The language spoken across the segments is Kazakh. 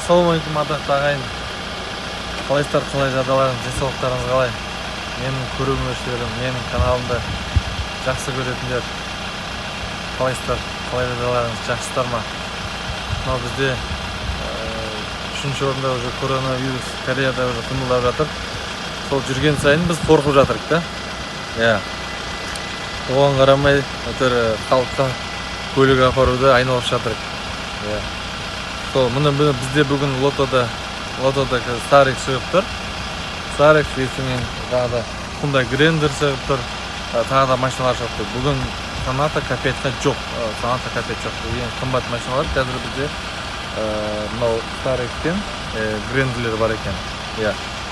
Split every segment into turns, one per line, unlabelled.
Ассалаумалейкум, атақты ағайын. Қалайсыздар, қалай жағдайларыңыз, денсаулықтарыңыз қалай? Менің көрермендерім, менің каналымды жақсы көретіндер, қалайсыздар, қалай жағдайларыңыз, жақсысыздар ма? Мынау бізде үшінші орында уже коронавирус Кореяда уже қимылдап жатыр. Сол жүрген сайын біз қорқып жатырмыз да. Оған қарамай халыққа көлік апаруды айналып жатырмыз. Мына бізде бүгін лотода Старик шығып тұр. Старик ертеңмен тағы да Hyundai Grandeur шығып тұр. Тағы да машиналар шығып тұр. Бүгін Sonata K5 жоқ. Sonata K5 жоқ. Ең қымбат машиналар қазір бізде мынау Starik'тен Grander'лер бар екен.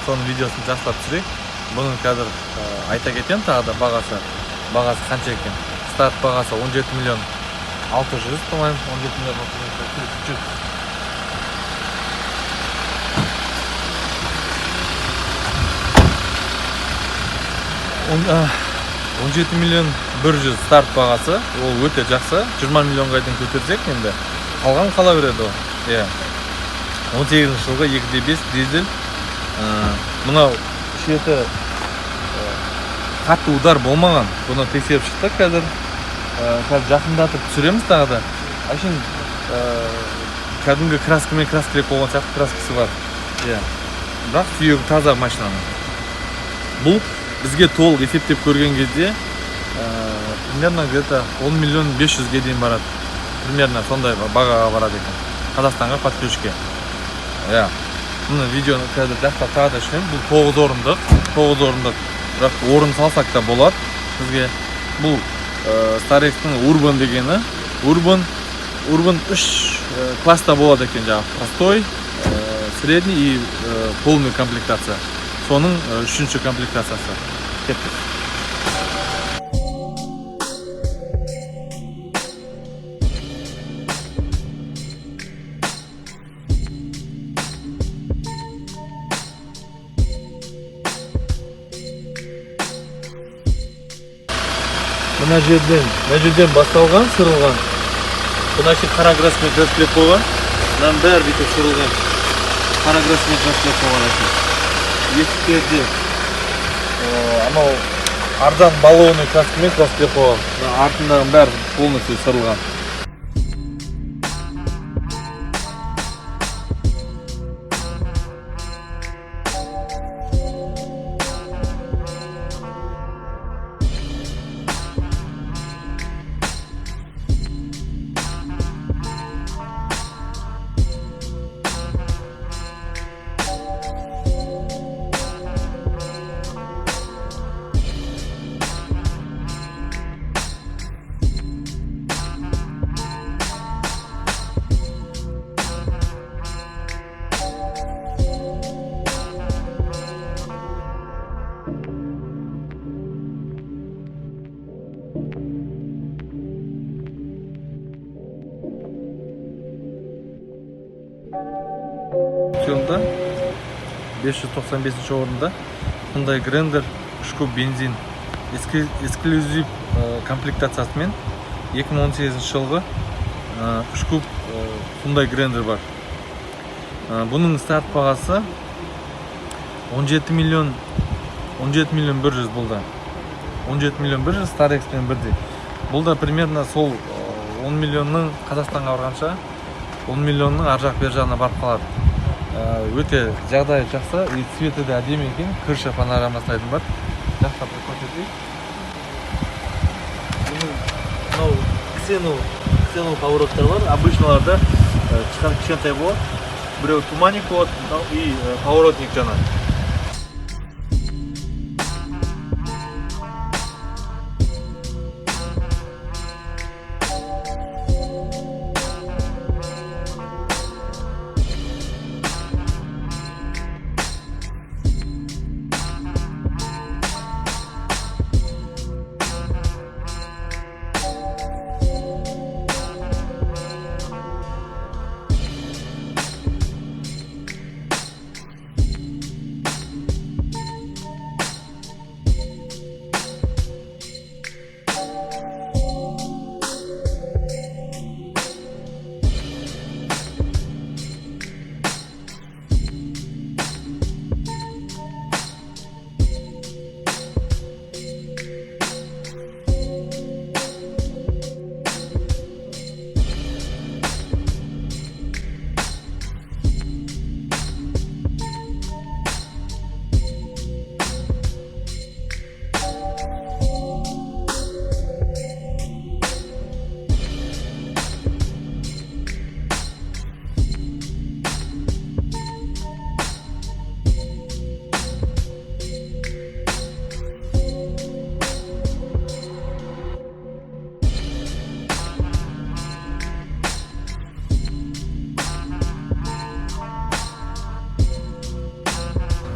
Соның видеосын жасап түсірейік. Бұның қазір айта кетем, тағы да бағасы қанша екен. Старт бағасы 17 миллион 600, по-моему, 17 миллион 600. 17 миллион 100 старт бағасы, ол өте жақсы. 20 миллионға дейін көтерсек, енді қалған қала береді ол. 18 жылғы 2.5 дизель. Мынау шеті қатты удар болмаған. Бұны тексеріп шықтық қазір. Жақындатып түсіреміз тағы да. Ашын кәдімгі краскамен краскілеп болған сияқты краскасы бар. Бірақ сүйегі таза машинаның. Бұл бізге толық есептеп көрген кезде примерно где-то 10 миллион 500-ге дейін барады. Примерно сондай бағаға барады екен. Қазақстанға подключке. Мұны видеоны қазір жақта тағы да ішем. Бұл 9 орындық. Бірақ орын салсақ та болады. Бізге бұл Starik'тің Urban дегені. Urban 3 класста болады екен. Простой, средний и полный комплектация. Соның 3-ші комплектациясы. Кеттік. Мына жерден басталған, сырылған. Бұна ще қара краспен краскілеп қойған. Мынаның бәрі бүйтіп сырылған. Қара краспен краскілеп қойған екен. Есіктерде анау арзан баллонный краскамен краскілеп қойған. Артындағын бәрі полностью сырылған. Opsiyonda 595 орында Hyundai Grandeur 3 куб бензин эксклюзив комплектациясымен 2018 жылғы 3 куб Hyundai Grandeur бар. Бұның старт бағасы 17 миллион 100 болды. 17 миллион 100 Starik'пен бірдей. Бұл да примерно сол 10 миллионның Қазақстанға барғанша 10 миллионның ар жақ бер жағына барып қалады. Өте жағдай жақсы, цветі де әдемі екен, крыша панорамасы айдың бар. Жақсап көрсетейік. Бұның ксенол повороттар бар. Обычналарда кішкентай болады. Біреу туманик болады и поворотник жаңа.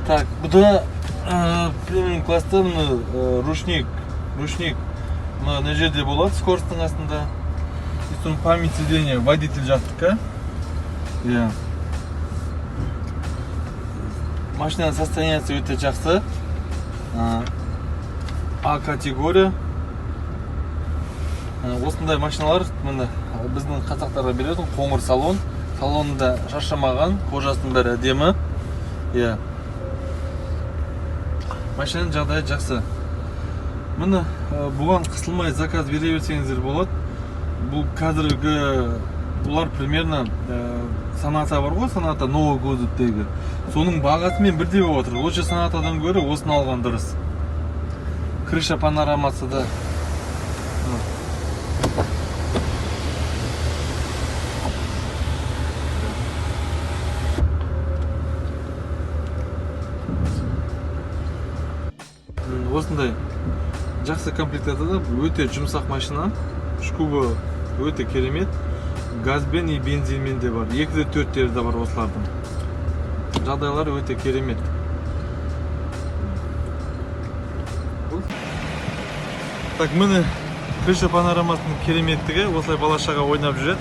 Так, bu da премиум класста ручник мына жерде болады, скоростың астында. Соның память сидения водитель жақтікі. Иә. Машинаның состояниясы өте жақсы. А категория. Осындай машиналар біздің қазақтарға беретін қоңыр салон. Салонында шаршамаған, кожасының бәрі әдемі. Иә. Машинаның жағдайы жақсы. Міне бұған қысылмай заказ бере берсеңіздер болады. Бұл қазіргі бұлар примерно Саната бар ғой, Саната Новый Годдегі. Соның бағасымен бірдей болып отыр. Лучше Санатадан гөрі осыны алған дұрыс. Крыша панорамасы да. Осындай жақсы комплектацияда, өте жұмсақ машина. Шкубы өте керемет. Газбен и бензинмен де бар. 2-4 де бар осылардың. Жағдайлары өте керемет. Так, міне крыша панорамасының кереметтігі. Осылай балашаға ойнап жүреді.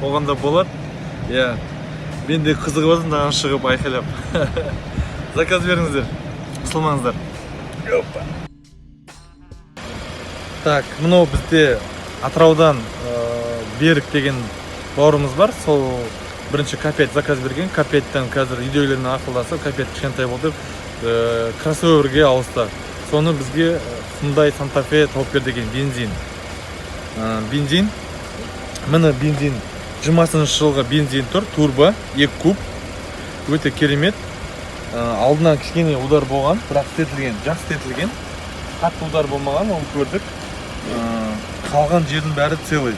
Оғанда болады. Иә. Мен де қызығы болсын да шығып айқайлап. Заказ беріңіздер. Қысылмаңыздар. Так, мынау бізде Атыраудан Берік деген бауырымыз бар. Сол бірінші К5 заказ берген. К5-тен қазір үйдегілермен ақылдасып, К5 кішкентай болды, кроссоверге ауысты. Соны бізге Hyundai Santa Fe тауып бер деген бензин. Бензин. Міне бензин 20-шы жылғы бензин тұр, турбо, 2 куб. Өте керемет. Алдынан кішкене удар болған, бірақ істетілген, жақсы істетілген. Қатты удар болмаған, оны көрдік. Қалған жердің бәрі целый.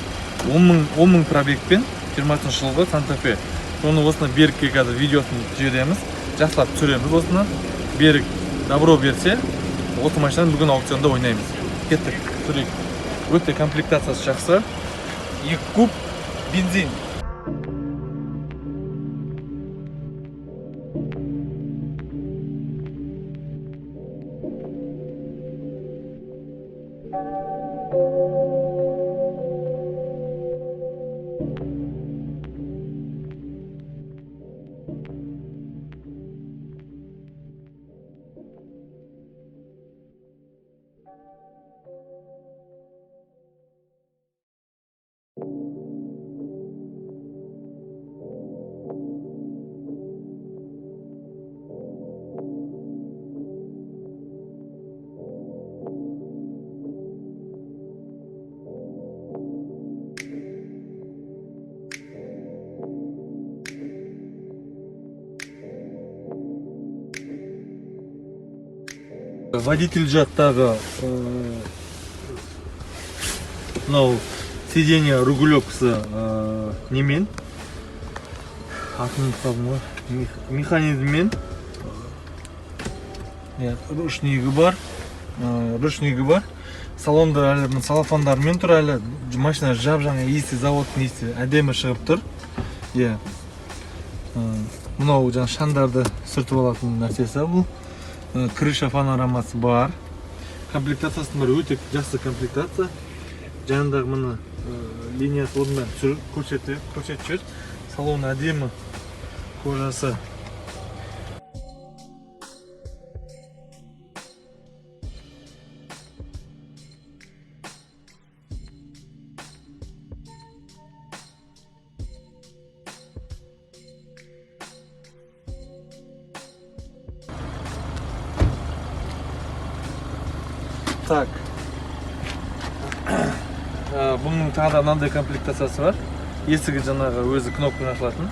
10 000 пробегпен 20-шы жылғы Santa Fe. Соны осыны Берікке қазір видеосын жібереміз. Жақсылап түсіреміз осыны. Берік добро берсе, осы машинаны бүгін аукционда ойнаймыз. Кеттік, түсірейік. Өте комплектациясы жақсы. 2 куб бензин. Водитель жақтағы мынау сиденье регулировкасы немен атын ұмытпадым ғой, механизммен ручнигі бар. Салонда әлі салафандармен тұр, әлі машина жап-жаңа иісі, заводтың иісі әдемі шығып тұр. Мынау жаңа шандарды сүртіп алатын нәрсесі бұл. Крыша панорамасы бар. Комплектациясын бар, өте жақсы комплектация. Жанындағы мына линиясы орнымен көрсетіп жүр. Салон әдемі, кожасы. Так, бұның тағы да мынандай комплектациясы бар. Есігі жаңағы өзі кнопкамен ашылатын.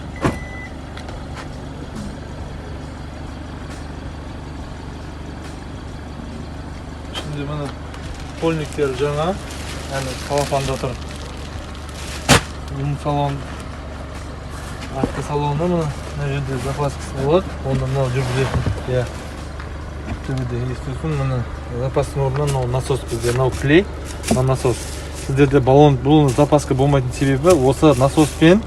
Şimdi бұны полниктер жаңа, салафанда тұр. Бұның салон, артқы салонда мына жерде запаскасы болады. Онда мынау жүргізетін. Мына запастың орнына насос бізде, мынау клей, насос. Сіздерде бұл запаска болмайтын себебі осы насоспен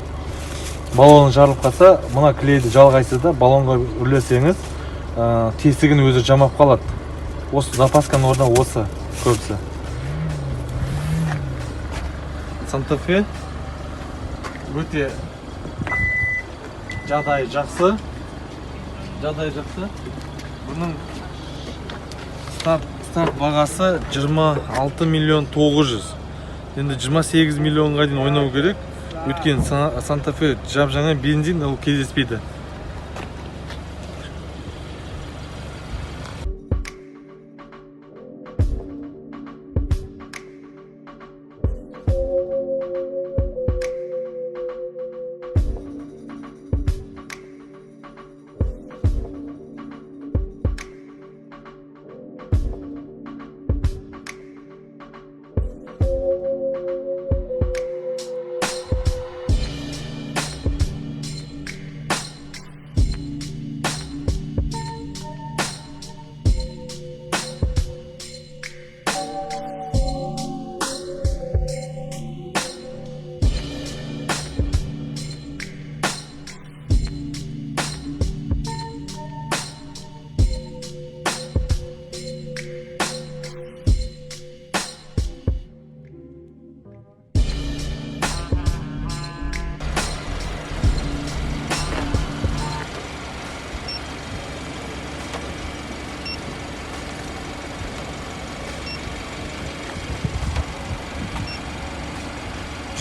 баллон жарылып қалса, мына клейді жалғайсыз да баллонға үрлесеңіз, тесігін өзі жамап қалады. Осы запасканың орнына осы көбісі. Santa Fe өте жағдайы жақсы. Бұның старт бағасы 26 миллион 900. Енді 28 миллионға дейін ойнау керек. Өткен Santa Fe жап-жаңа бензин ол кездеспейді.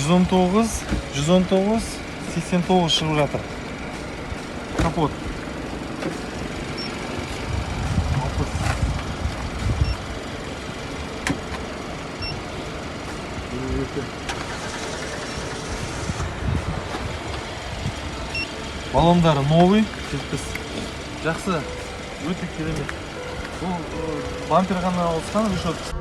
$119, 89 шығып жатыр. Капот. Баллондары новый, жақсы, өте керемет. Бұл бампер ғана ауысқан, решетка.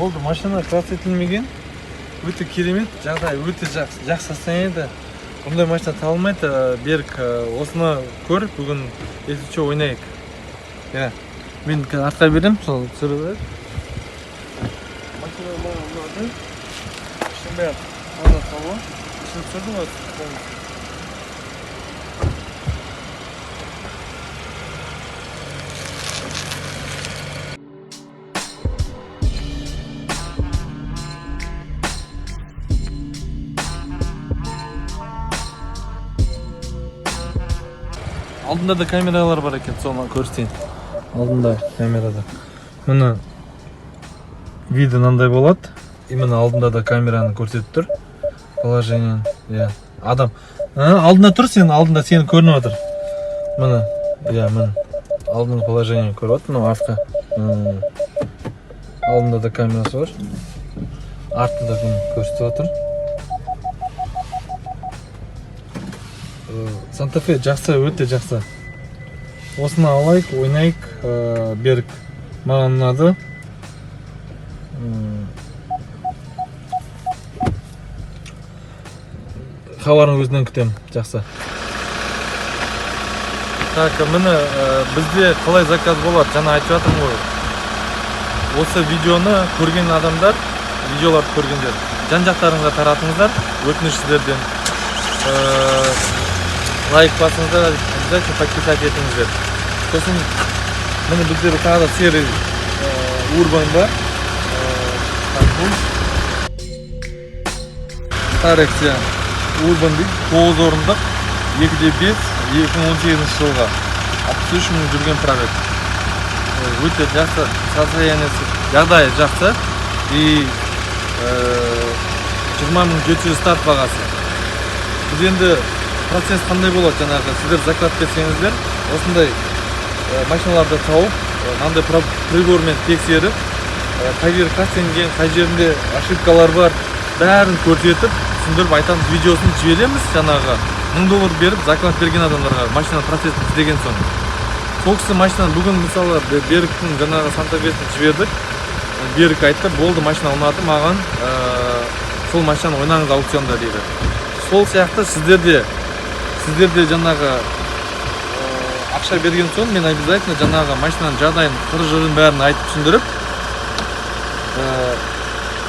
Oldu, машина крас етілмеген, өте керемет, жағдай өте жақсы состояниеде. Бұндай машина табылмайды. Берік, осыны көр, бүгін есіче ойнайық. Мен артқа берем, сол түсіріп береді. Машина маған ұнады. Ішін бәрі ана тауы. Ішін түсірдім өте. Алдында да камералар бар екен, соны көрсетейін. Алдында камерада. Мына видео мынандай болады. Именно алдында да камераны көрсетіп тұр. Положение. Адам. Алдында тұр, сен алдында сені көрініп отыр. Мына, мына. Алдында положение көріп отыр, мына артқа. Алдында да камерасы бар. Артында көрсетіп отыр. Santa Fe жақсы, өте жақсы. Осыны алайық, ойнайық, Берік. Маған ұнады. Хабарын өзінен күтем, жақсы. Так, міне бізде қалай заказ болады, жаңа айтып жатырмын ғой. Осы видеоны көрген адамдар, видеоларды көргендер, жан-жақтарыңызға таратыңыздар, өтініш сіздерден. Лайк басыңыздар, обязательно подписать етіңіздер. Сосын міне бізде тағы да серый Urban бар. Тарекция Urban дейді, 9 орындық, 2/5, 2018 жылға 63 мың жүрген пробег. Өте жақсы, состояниесі, жағдайы жақсы. И 20 700 старт бағасы. Біз енді процесс қандай болады, жаңағы сіздер заклад берсеңіздер, осындай машиналарды тауып, мынандай прибормен тексеріп, қай жері красленген, қай жерінде ошибкалар бар, бәрін көрсетіп, түсіндіріп айтамыз, видеосын жібереміз жаңағы $1000 беріп, заклад берген адамдарға машина процесін істеген соң. Сол кісі машинаны бүгін мысалы Беріктің жаңағы Санта-Фесін жібердік. Берік айтты, болды машина ұнады маған, сол машинаны ойнаңыз аукционда дейді. Сол сияқты сіздерде жаңағы ақша берген соң мен обязательно жаңағы машинаның жағдайын, қыр-жырын бәрін айтып түсіндіріп,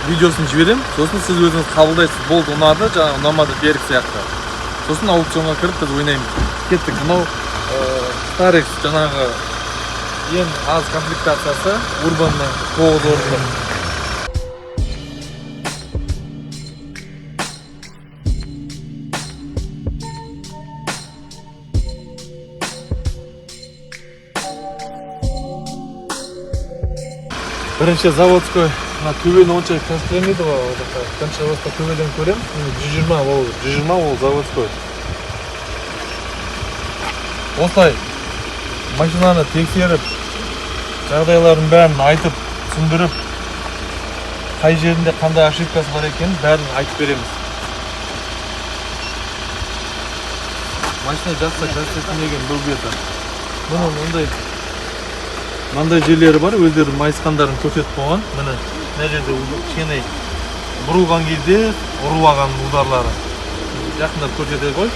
видеосын жіберем. Сосын сіз өзіңіз қабылдайсыз, болды ұнады, жаңағы ұнамады Берік сияқты. Сосын аукционға кіріп біз ойнаймыз. Кеттік. Мынау Старекс жаңағы ең аз комплектациясы Урбанның 9 орынды. Бірінші заводской төбені онша конструймейді ғой, қанша баста төбеден көрем, 120 ол заводской. Осылай машинаны тексеріп, жағдайларын бәрін айтып, түсіндіріп, қай жерінде қандай ошибкасы бар екенін бәрін айтып береміз. Машина жақсы красителмеген бұл беті. Бұның мынандай жерлері бар, өздері майысқандарын көрсетіп қойған. Міне мына жерде кішкене бұрылған кезде ұрып алған ударлары. Жақындап көрсете қой.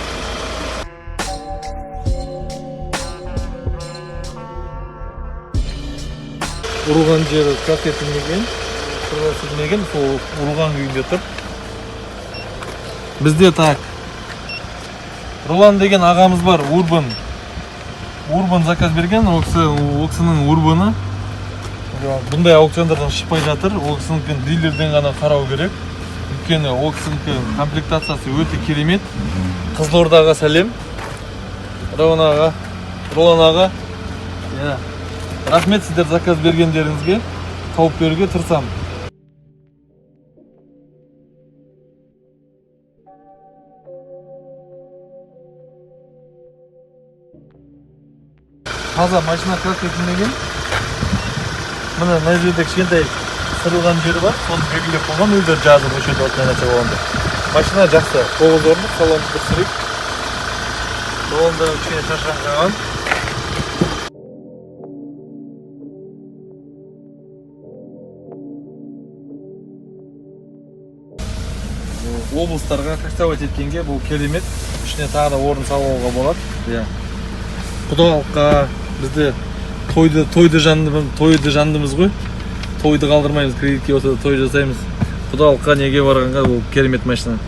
Ұрылған жері красителмеген, сол ұрылған күйінде тұр. Бізде так. Ролан деген ағамыз бар, Урбан заказ берген, ол кісінің Урбаны бұндай аукциондардан шықпай жатыр. Ол кісінің дилерден ғана қарау керек. Өйткені ол кісінің комплектациясы өте керемет. Қызылордаға сәлем. Ролан аға. Рахмет сіздер заказ бергендеріңізге. Тауып беруге тырысамын. Таза машина красителмеген. Мына жерде кішкентай сырылған жері бар, соны белгілеп қойған, өздері жазып өшеді отмайнаша болғанда. Машина жақсы, 9 орындық, салонды түсірейік. Салонда кішкене шашыраңқаған. Облыстарға таксовать еткенге бұл керемет. Ішіне тағы да орын салуға болады. Құдалыққа бізде тойды жандымыз ғой. Тойды қалдырмаймыз, кредитке болса да той жасаймыз. Құдалыққа неге барғанға бұл керемет машина.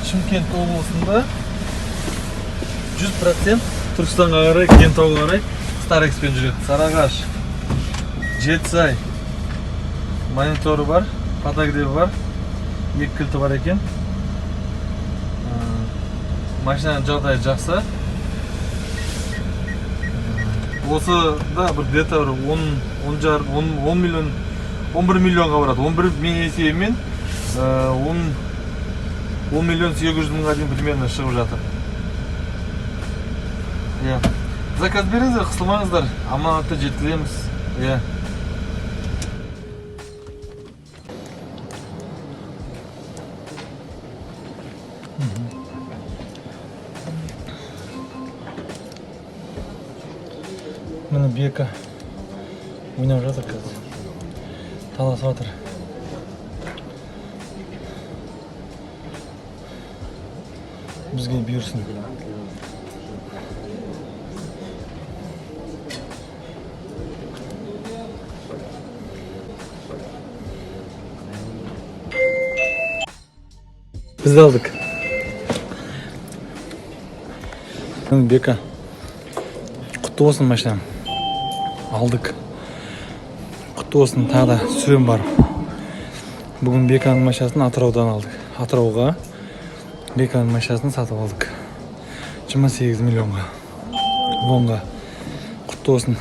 Шымкент облысында 100% Түркістанға қарай, Кентауға қарай Старекспен жүреді. Сарыағаш, Жетісай мониторы бар, подогреві бар, 2 кілті бар екен. Машинаның жағдайы жақсы. Осы да бір где-то 11 миллионға барады. 11 мен есебімен 10 миллион 800 мыңға дейін примерно шығып жатыр. Заказ беріңіздер, қысылмаңыздар, аманатты жеткіземіз. Міне Бека ойнап жатыр қазір. Таласып жатыр. Бізге бұйырсын. Біз алдық. Бека. Құтты болсын машинам. Алдық. Құтты болсын, тағы да сүрем бар. Бүгін Беканың машинасын Атыраудан алдық. Атырауға Беканың машинасын сатып алдық. 28 миллионға. Құтты болсын.